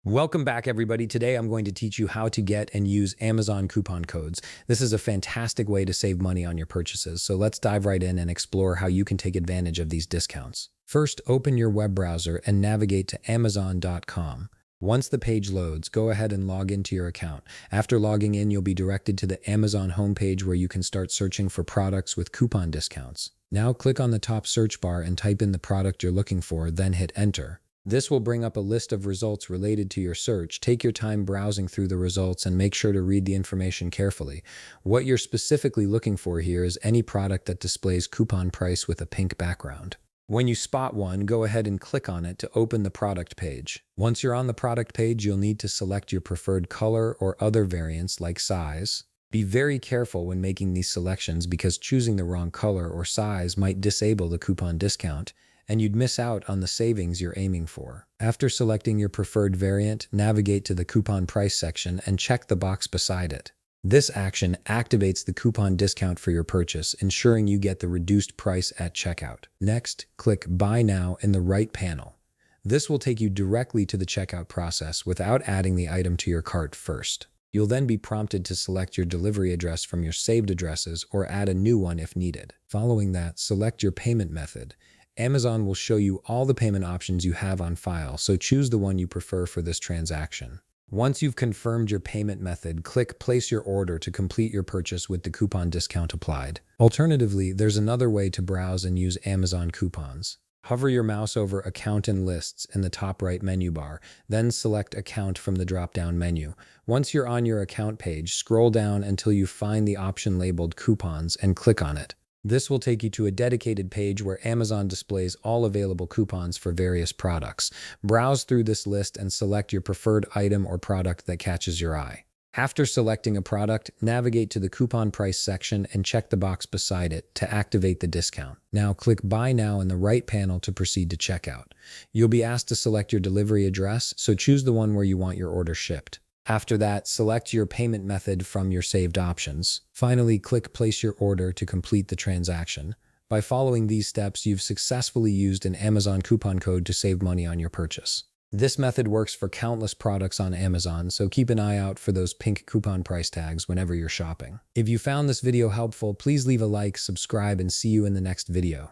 Welcome back, everybody. Today, I'm going to teach you how to get and use Amazon coupon codes. This is a fantastic way to save money on your purchases. So let's dive right in and explore how you can take advantage of these discounts. First, open your web browser and navigate to Amazon.com. Once the page loads, go ahead and log into your account. After logging in, you'll be directed to the Amazon homepage where you can start searching for products with coupon discounts. Now click on the top search bar and type in the product you're looking for, then hit enter. This will bring up a list of results related to your search. Take your time browsing through the results and make sure to read the information carefully. What you're specifically looking for here is any product that displays coupon price with a pink background. When you spot one, go ahead and click on it to open the product page. Once you're on the product page, you'll need to select your preferred color or other variants like size. Be very careful when making these selections because choosing the wrong color or size might disable the coupon discount, and you'd miss out on the savings you're aiming for. After selecting your preferred variant, navigate to the coupon price section and check the box beside it. This action activates the coupon discount for your purchase, ensuring you get the reduced price at checkout. Next, click Buy Now in the right panel. This will take you directly to the checkout process without adding the item to your cart first. You'll then be prompted to select your delivery address from your saved addresses or add a new one if needed. Following that, select your payment method. Amazon will show you all the payment options you have on file, so choose the one you prefer for this transaction. Once you've confirmed your payment method, click Place Your Order to complete your purchase with the coupon discount applied. Alternatively, there's another way to browse and use Amazon coupons. Hover your mouse over Account and Lists in the top right menu bar, then select Account from the drop-down menu. Once you're on your account page, scroll down until you find the option labeled Coupons and click on it. This will take you to a dedicated page where Amazon displays all available coupons for various products. Browse through this list and select your preferred item or product that catches your eye. After selecting a product, navigate to the coupon price section and check the box beside it to activate the discount. Now click Buy Now in the right panel to proceed to checkout. You'll be asked to select your delivery address, so choose the one where you want your order shipped. After that, select your payment method from your saved options. Finally, click Place Your Order to complete the transaction. By following these steps, you've successfully used an Amazon coupon code to save money on your purchase. This method works for countless products on Amazon, so keep an eye out for those pink coupon price tags whenever you're shopping. If you found this video helpful, please leave a like, subscribe, and see you in the next video.